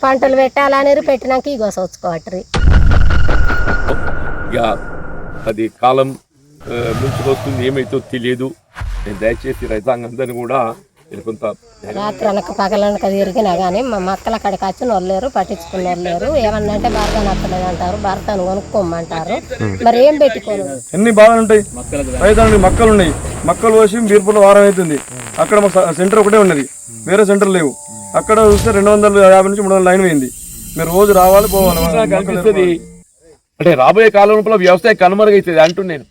పంటలు పెట్టాలని పెట్టినాక ఇగో సోచుకోవట్రి ఇక అది కాలం ముంచుకొస్తుంది ఏమైతో తెలియదు. నేను దయచేసి రైతాంగందరినీ కూడా కొంత రాత్రి అనక పగలనక తిరిగినా కానీ మా మక్కల కాడికి వచ్చి నొల్లేరు పట్టించుకున్న లేరు. ఏమన్నా అంటే భర్త నచ్చలేదు అంటారు, భర్తను కొనుక్కోమంటారు. మరి ఏం పెట్టుకోరు. ఎన్ని బాధలు ఉంటాయి. రైతాంగ మక్కలు ఉన్నాయి, మక్కలు పోసి బీర్పూర్లో వారం అవుతుంది. అక్కడ సెంటర్ ఒకటే ఉన్నది, వేరే సెంటర్ లేవు. అక్కడ చూస్తే 250 నుంచి 300 లైన్ పోయింది. మీరు రోజు రావాలి పోవాలి కనిపిస్తుంది. అంటే రాబోయే కాలంలో వ్యవసాయం కనుమరుగైతుంది అంటున్నాను.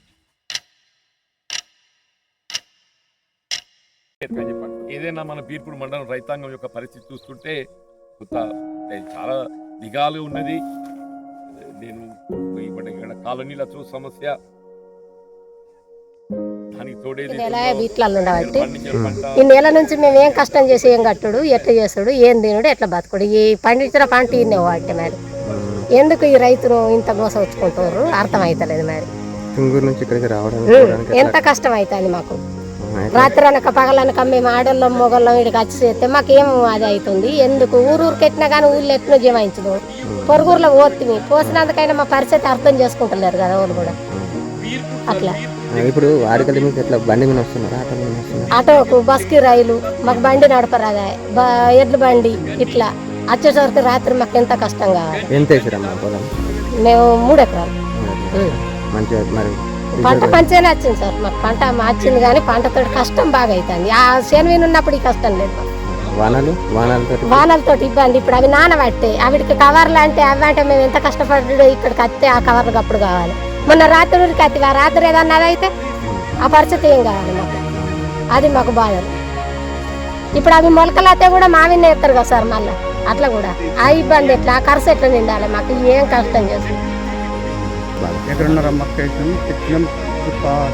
ఏదైనా మన బీర్పూర్ మండలం రైతాంగం యొక్క పరిస్థితి చూస్తుంటే చాలా దిగాలు ఉన్నది. నేను ఇక్కడ కాలనీల సమస్య, దానికి తోడేది వీటిలలో ఉండబట్టి ఈ నెల నుంచి మేము ఏం కష్టం చేసి ఏం కట్టుడు, ఎట్లా చేస్తాడు, ఏం తినుడు, ఎట్లా బతుకుడు. ఈ పండించిన పంట ఇన్నే వాటి మరి ఎందుకు ఈ రైతును ఇంత మోసవచ్చుకుంటారు అర్థమైతలేదు. మరి ఎంత కష్టం అవుతుంది మాకు. రాత్రి అనక పగలనక మేము ఆడోళ్ళం మొగళ్ళం ఇక్కడికి వచ్చి చేస్తే మాకేం అది అవుతుంది. ఎందుకు ఊరూరికి ఎట్టినా కానీ ఊళ్ళో ఎట్టినా జమాయించదు. పొరుగురులో పోతుంది, పోసినందుకైనా మా పరిస్థితి అర్థం చేసుకుంటలేరు కదా వాళ్ళు కూడా. అట్లా ఇప్పుడు వాడికల్ మీకు ఎట్లా బండి మీద వస్తున్నారా? ఆటోకు బస్కి రైలు మాకు బండి నడపరాదా, ఎడ్ల బండి ఇట్లా వచ్చేసరికి రాత్రి మాకు ఎంత కష్టం కావాలి. ఎంత వేసారమ్మా పొలం? మేము 3 ఎకరాలు. మంచిగా మరి పంట మంచిగానే వచ్చింది సార్. మాకు పంట వచ్చింది కానీ పంటతో కష్టం బాగా అవుతుంది. ఆ శనివిని ఉన్నప్పుడు ఈ కష్టం లేదు. వానలతో ఇబ్బంది. ఇప్పుడు అవి నానబట్టే అవిటికి కవర్లు అంటే అవి అంటే మేము ఎంత కష్టపడ్డాడో ఇక్కడికి వస్తే ఆ కవర్లకు అప్పుడు కావాలి. మొన్న రాత్రికి అత్తి రాత్రి ఏదన్నా అయితే ఆ పరిస్థితి ఏం కావాలి మాకు. అది మాకు బాధ. ఇప్పుడు అవి మొలకలు అయితే కూడా మావిన్నే ఎత్తారు కదా సార్. మళ్ళీ అట్లా కూడా ఆ ఇబ్బంది ఎట్లా, ఆ ఖర్చు ఎట్లా నిండాలి మాకు. ఏం కష్టం చేస్తుంది. ఎక్కడున్నారా మక్క వేసినాం, తెచ్చినాం,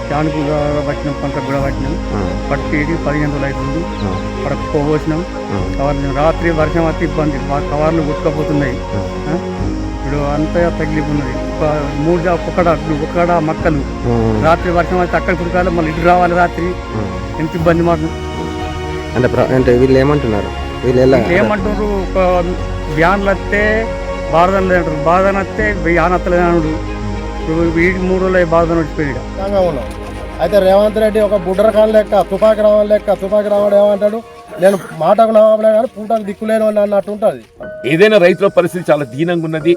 క్యాన్కు పట్టినాం, పంట కూడా పట్టినాం. పట్టి 15 రోజులు అవుతుంది. అక్కడ పోసినాం కవర్లు. రాత్రి వర్షం వస్తే ఇబ్బంది, మా కవర్లు కొట్టుకపోతున్నాయి. ఇప్పుడు అంతా తగిలిపోన్నది. 3 ఒక్కడ మక్కలు. రాత్రి వర్షం వస్తే అక్కడ కురకాలి, మళ్ళీ ఇటు రావాలి రాత్రి. ఎంత ఇబ్బంది మాకు. అంటే వీళ్ళు ఏమంటున్నారు? ఏమంటున్నారు? ఒక వ్యాన్లు వస్తే బాధలు లేదంటారు, బాధన వస్తే ఆనత్తలేదన్నాడు. వీటి 3 రోజులు బాధ వచ్చిపోయాడు. అయితే రేవంత్ రెడ్డి ఒక బుడ్డరకాన్ లెక్క తుపాకి రావడం ఏమంటాడు, నేను మాటకు నవ్వలే కానీ పూటకు దిక్కులేను అన్నట్టు ఉంటుంది. ఏదైనా రైతుల పరిస్థితి చాలా దీనంగా ఉన్నది.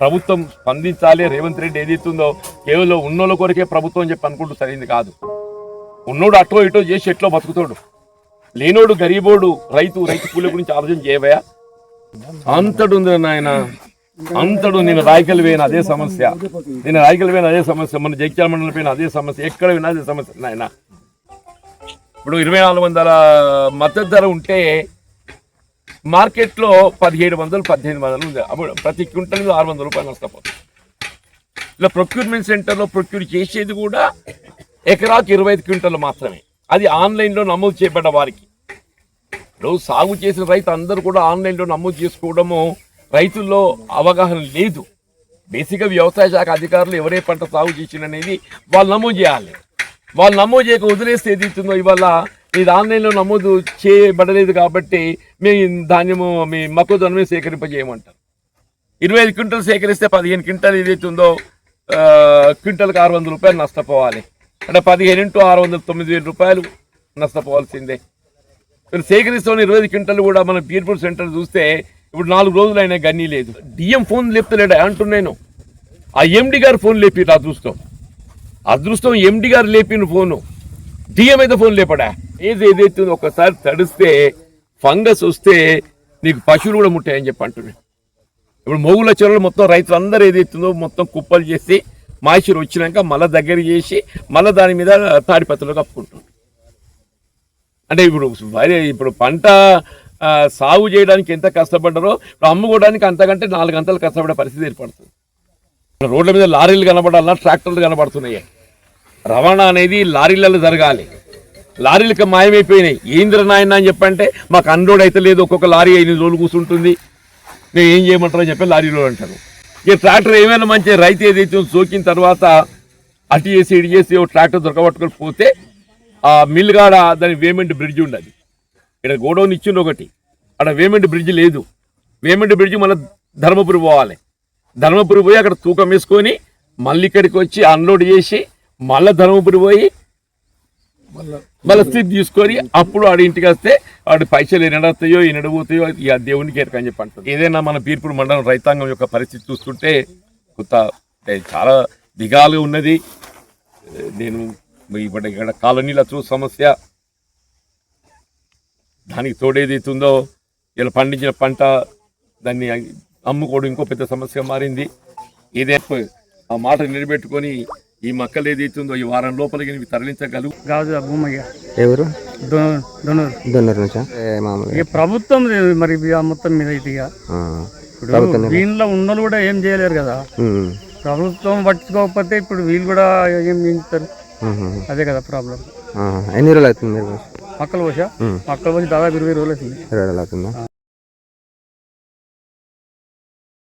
ప్రభుత్వం స్పందించాలి. రేవంత్ రెడ్డి ఏదైతుందో కేవలం ఉన్నోళ్ళ కొరకే ప్రభుత్వం అని చెప్పి అనుకుంటూ సరైంది కాదు. ఉన్నోడు అటో ఇటో చేసి ఎట్లో బతుకుతాడు. లేనోడు గరీబోడు రైతు కూల గురించి ఆలోచన చేయవయా. అంతడు ఉంది నాయన, అంతడు. నేను రాయకల్ పోయిన అదే సమస్య, మన జగిత్యాల మండలం పోయిన అదే సమస్య, ఎక్కడ పోయినా అదే సమస్య నాయన. ఇప్పుడు 2400 మద్దతు ధర ఉంటే మార్కెట్లో 1700, 1800 ఉంది. అప్పుడు ప్రతి క్వింటల్ మీద 600 రూపాయలు నష్టపోతుంది. ఇలా ప్రొక్యూర్మెంట్ సెంటర్లో ప్రొక్యూర్ చేసేది కూడా ఎకరాకు 25 క్వింటల్ మాత్రమే. అది ఆన్లైన్లో నమోదు చేయబడ్డ వారికి. ఇప్పుడు సాగు చేసిన రైతు అందరూ కూడా ఆన్లైన్లో నమోదు చేసుకోవడము రైతుల్లో అవగాహన లేదు. బేసిక్గా వ్యవసాయ శాఖ అధికారులు ఎవరే పంట సాగు చేసిననేది వాళ్ళు నమోదు చేయాలి. వాళ్ళు నమోదు చేయక వదిలేస్తే ఏదైతుందో ఇవాళ ఇది ఆన్లైన్లో నమోదు చేయబడలేదు కాబట్టి మేము ధాన్యము మీ మొక్కజొన్న సేకరింపజేయమంటారు. 25 క్వింటల్ సేకరిస్తే 15 క్వింటల్ ఏదైతుందో క్వింటల్కి 600 రూపాయలు నష్టపోవాలి. అంటే 15 × 600 9,000 రూపాయలు నష్టపోవాల్సిందే. మీరు సేకరిస్తున్న 20 క్వింటల్ కూడా మన బీర్పూర్ సెంటర్ చూస్తే ఇప్పుడు 4 రోజులు అయినా గన్నీ లేదు. డిఎం ఫోన్ లేపుతలేడా అంటున్నాను. ఆ ఎండి గారు ఫోన్ లేపిరు. అదృష్టం ఎండి గారు లేపిన ఫోను, డిఎం అయితే ఫోన్ లేపడా. ఏదైతే ఒకసారి తడిస్తే ఫంగస్ వస్తే నీకు పశువులు కూడా ముట్టాయని చెప్పి అంటున్నాను. ఇప్పుడు మొగుల చెరువులు మొత్తం రైతులందరూ ఏదైతుందో మొత్తం కుప్పలు చేసి మాయిశ్చర్ వచ్చినాక మళ్ళీ దగ్గర చేసి మళ్ళీ దాని మీద తాడిపత్రులు కప్పుకుంటాం. అంటే ఇప్పుడు పంట సాగు చేయడానికి ఎంత కష్టపడ్డారో ఇప్పుడు అమ్ముకోవడానికి అంతకంటే 4 గంటలు కష్టపడే పరిస్థితి ఏర్పడుతుంది. రోడ్ల మీద లారీలు కనబడాలన్నా ట్రాక్టర్లు కనబడుతున్నాయి. రవాణా అనేది లారీలలో జరగాలి. లారీలకు మాయమైపోయినాయి. ఏంద్ర నాయన అని చెప్పంటే మాకు అన్లోడ్ అయితే లేదు, ఒక్కొక్క లారీ 5 రోజులు కూర్చుంటుంది, నేను ఏం చేయమంటారని చెప్పి లారీలో అంటారు. ఇక ట్రాక్టర్ ఏమైనా మంచి రైతు ఏదైతే సోకిన తర్వాత అటు చేసి ఇటు చేసి ట్రాక్టర్ దొరకబట్టుకొని పోతే ఆ మిల్ కాడ దాని వేమెంట్ బ్రిడ్జ్ ఉండదు. ఇక్కడ గోడౌన్ ఇచ్చింది ఒకటి, అక్కడ వేమెంట్ బ్రిడ్జ్ లేదు. వేమంటి బ్రిడ్జి మళ్ళీ ధర్మపురి పోవాలి. ధర్మపురి పోయి అక్కడ తూకం వేసుకొని మళ్ళీ ఇక్కడికి వచ్చి అన్లోడ్ చేసి మళ్ళీ ధర్మపురి పోయి మళ్ళీ స్థితి తీసుకొని అప్పుడు ఆడి ఇంటికి వస్తే వాడి పైసలు ఎన్నడతాయో ఎన్నడబోతాయో ఇక దేవునికి ఎరకని చెప్పి అంటారు. ఏదైనా మన బీర్పూర్ మండలం రైతాంగం యొక్క పరిస్థితి చూస్తుంటే కొత్త చాలా దిగాలుగా ఉన్నది. నేను ఇప్పుడు ఇక్కడ కాలనీల చూ సమస్య, దానికి తోడేదైతుందో ఇలా పండించిన పంట దాన్ని అమ్ముకోవడం ఇంకో పెద్ద సమస్య మారింది. ఇదే ఆ మాట నిలబెట్టుకొని ఈ మొక్కలు ఏదైతుందో ఈ వారం లోపలికి ఇవి తరలించగలవు. గాజు భూమయ్య ఎవరు దొనూరు దొన్నూరు నుంచా మామూలుగా ఇక ప్రభుత్వం మరి ఇక మొత్తం మీద ఇది ఇక ఇప్పుడు దీనిలో ఉన్నోళ్ళు కూడా ఏం చేయలేరు కదా. ప్రభుత్వం పట్టించుకోకపోతే ఇప్పుడు వీళ్ళు కూడా ఏం చేస్తారు, అదే కదా ప్రాబ్లం. ఎన్ని రోజులు అవుతుంది మీరు మొక్కలు పోసా మొక్కలు పోసి దాదాపు 20 రోజులు అవుతుంది. 20 రోజులు అవుతుందా?